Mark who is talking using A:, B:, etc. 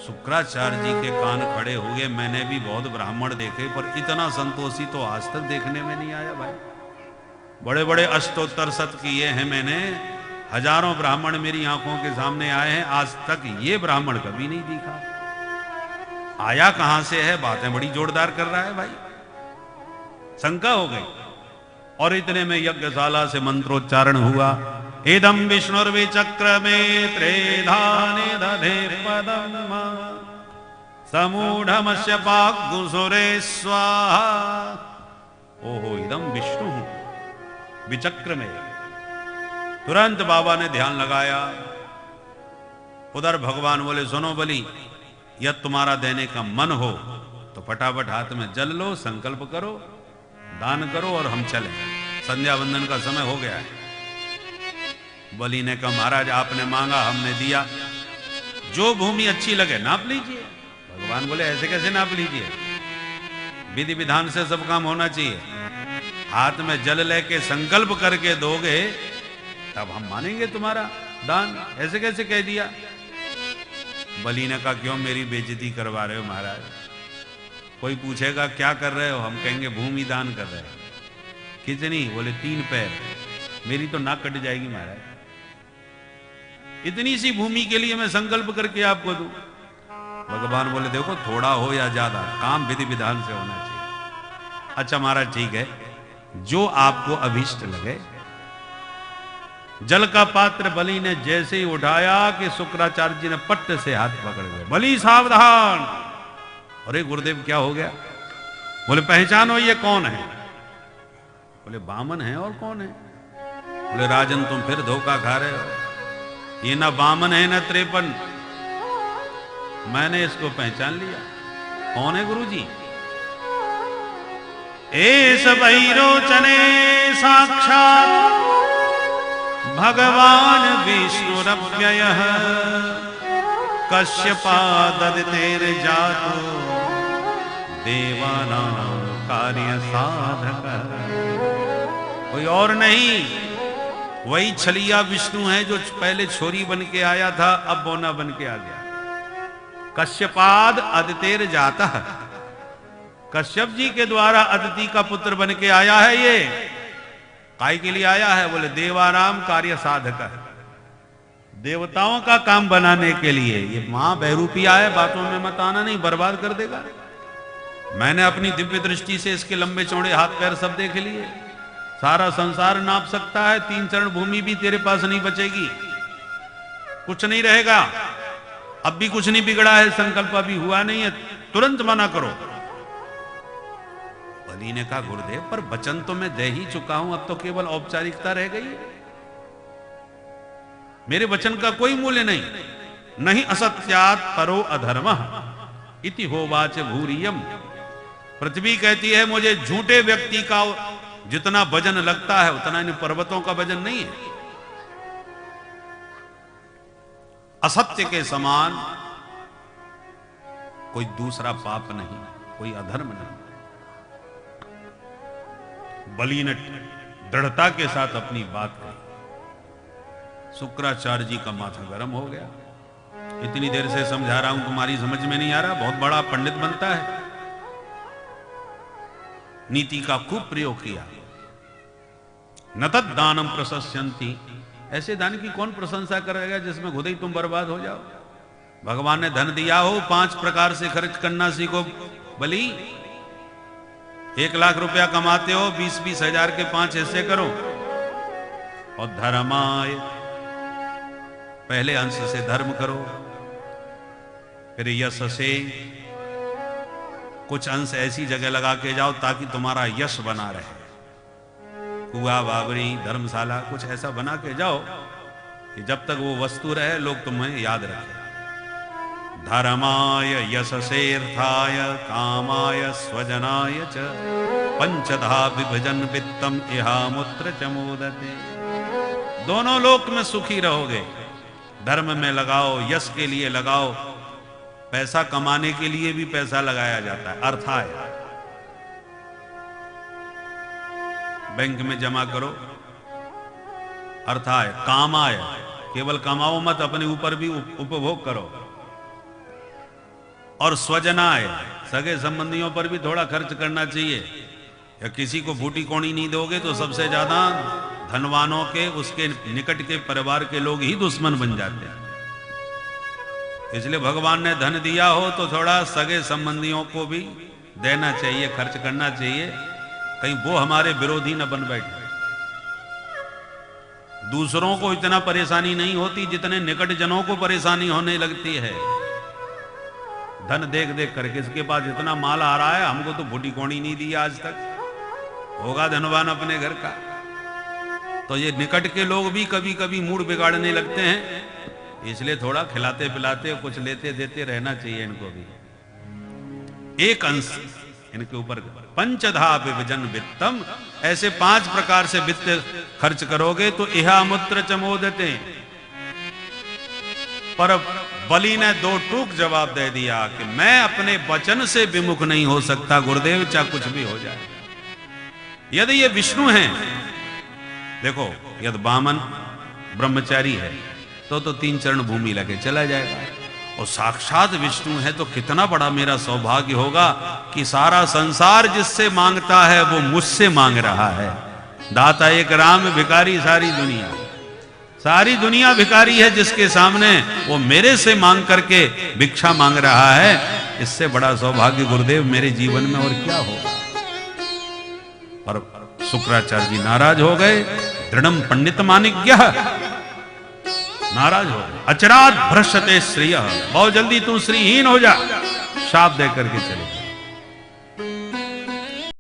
A: शुक्राचार्य जी के कान खड़े हो गए। मैंने भी बहुत ब्राह्मण देखे, पर इतना संतोषी तो आज तक देखने में नहीं आया भाई। बड़े बड़े अष्टोत्तर शत किए हैं मैंने, हजारों ब्राह्मण मेरी आंखों के सामने आए हैं, आज तक ये ब्राह्मण कभी नहीं दिखा। आया कहां से है? बातें बड़ी जोरदार कर रहा है भाई, शंका हो गई। और इतने में यज्ञशाला से मंत्रोच्चारण हुआ। इदम विष्णुर्विचक्रमे त्रेधाने दधे पदम समूढ़मस्य पाग्गुसुरे स्वाहा। ओहो, इदम विष्णु विचक्र में। तुरंत बाबा ने ध्यान लगाया। उधर भगवान बोले, सुनो बलि, यदि तुम्हारा देने का मन हो तो फटाफट हाथ में जल लो, संकल्प करो, दान करो और हम चलें। संध्या वंदन का समय हो गया है। बलि ने कहा, महाराज आपने मांगा, हमने दिया, जो भूमि अच्छी लगे नाप लीजिए। भगवान बोले, ऐसे कैसे नाप लीजिए? विधि विधान से सब काम होना चाहिए। हाथ में जल लेके संकल्प करके दोगे तब हम मानेंगे तुम्हारा दान। ऐसे कैसे कह दिया? बलि ने कहा, क्यों मेरी बेइज्जती करवा रहे हो महाराज? कोई पूछेगा क्या कर रहे हो, हम कहेंगे भूमि दान कर रहे हैं। कितनी? बोले 3 पैर। मेरी तो नाक कट जाएगी महाराज। इतनी सी भूमि के लिए मैं संकल्प करके आपको दूं? भगवान बोले, देखो थोड़ा हो या ज्यादा, काम विधि विधान से होना चाहिए। अच्छा महाराज ठीक है, जो आपको अभीष्ट लगे। जल का पात्र बलि ने जैसे ही उठाया कि शुक्राचार्य जी ने पट्ट से हाथ पकड़ गए। बलि सावधान! अरे गुरुदेव क्या हो गया? बोले, पहचानो ये कौन है? बोले, बामन है, और कौन है? बोले, राजन तुम फिर धोखा खा रहे हो, ये ना बामन है ना 53। मैंने इसको पहचान लिया। कौन है गुरुजी? एस वैरोचने साक्षात भगवान विष्णुरव्ययः कश्यपाददितेर्जातो देवानां कार्य साधक। कोई और नहीं, वही छलिया विष्णु है जो पहले छोरी बन के आया था, अब बोना बन के आ गया। कश्यपाद अदितेर्जाता, कश्यप जी के द्वारा अदिति का पुत्र बन के आया है। ये काय के लिए आया है? बोले, देवाराम कार्य साधक है, देवताओं का काम बनाने के लिए। ये मां बहरूपिया है, बातों में मत आना, नहीं बर्बाद कर देगा। मैंने अपनी दिव्य दृष्टि से इसके लंबे चौड़े हाथ पैर सब देख लिए। सारा संसार नाप सकता है, 3 चरण भूमि भी तेरे पास नहीं बचेगी, कुछ नहीं रहेगा। अब भी कुछ नहीं बिगड़ा है, संकल्प अभी हुआ नहीं है, तुरंत मना करो। बलि ने कहा, गुरुदेव पर वचन तो मैं दे ही चुका हूं, अब तो केवल औपचारिकता रह गई, मेरे वचन का कोई मूल्य नहीं। नहीं असत्यात परो अधर्मः इति होवाच भूरियम। पृथ्वी कहती है मुझे झूठे व्यक्ति का जितना वजन लगता है उतना इन पर्वतों का वजन नहीं है। असत्य के समान कोई दूसरा पाप नहीं, कोई अधर्म नहीं। बलि ने दृढ़ता के साथ अपनी बात कही। शुक्राचार्य जी का माथा गर्म हो गया। इतनी देर से समझा रहा हूं, तुम्हारी समझ में नहीं आ रहा? बहुत बड़ा पंडित बनता है। नीति का खूब प्रयोग किया। न तद दानम प्रशस्यन्ति, ऐसे दान की कौन प्रशंसा करेगा जिसमें खुद ही तुम बर्बाद हो जाओ। भगवान ने धन दिया हो, 5 प्रकार से खर्च करना सीखो। बलि 1 लाख रुपया कमाते हो, 20-20 हजार के 5 हिस्से करो। और धर्माय, पहले अंश से धर्म करो, फिर यश से कुछ अंश ऐसी जगह लगा के जाओ ताकि तुम्हारा यश बना रहे। कुआ, बावरी, धर्मशाला कुछ ऐसा बना के जाओ कि जब तक वो वस्तु रहे लोग तुम्हें याद रखें। धर्माय यशसेर्थाय कामाय स्वजनाय च पंचधा विभजन वित्तम इहामुत्र च मोदते। दोनों लोक में सुखी रहोगे। धर्म में लगाओ, यश के लिए लगाओ, पैसा कमाने के लिए भी पैसा लगाया जाता है। अर्थाय, बैंक में जमा करो। अर्थाय, कामाय, केवल कमाओ मत, अपने ऊपर भी उपभोग करो। और स्वजनाय, सगे संबंधियों पर भी थोड़ा खर्च करना चाहिए। या किसी को फूटी कोणी नहीं दोगे तो सबसे ज्यादा धनवानों के, उसके निकट के परिवार के लोग ही दुश्मन बन जाते हैं। इसलिए भगवान ने धन दिया हो तो थोड़ा सगे संबंधियों को भी देना चाहिए, खर्च करना चाहिए, कहीं वो हमारे विरोधी न बन बैठे। दूसरों को इतना परेशानी नहीं होती जितने निकट जनों को परेशानी होने लगती है। धन देख देख करके, इसके पास इतना माल आ रहा है, हमको तो फूटी कोणी नहीं दी आज तक। होगा धनवान अपने घर का। तो ये निकट के लोग भी कभी कभी मूड बिगाड़ने लगते हैं, इसलिए थोड़ा खिलाते पिलाते कुछ लेते देते रहना चाहिए इनको भी। एक अंश इनके ऊपर पंचधा विभजन वित्तम, ऐसे 5 प्रकार से वित्त खर्च करोगे तो इहा मूत्र चमोदते। पर बलि ने 2 टूक जवाब दे दिया कि मैं अपने वचन से विमुख नहीं हो सकता गुरुदेव, चाहे कुछ भी हो जाए। यदि ये विष्णु हैं, देखो यदि वामन ब्रह्मचारी है तो 3 चरण भूमि लगे चला जाएगा, और साक्षात विष्णु है तो कितना बड़ा मेरा सौभाग्य होगा कि सारा संसार जिससे मांगता है वो मुझसे मांग रहा है। दाता एक राम, भिखारी सारी दुनिया भिखारी है जिसके सामने, वो मेरे से मांग करके भिक्षा मांग रहा है। इससे बड़ा सौभाग्य गुरुदेव मेरे जीवन में और क्या होगा। और शुक्राचार्य जी नाराज हो गए। दृढ़म पंडित मानिज्ञ, नाराज हो गए। अचरात भ्रष्यते श्रियः, बहुत जल्दी तू श्रीहीन हो जा, शाप दे करके चले।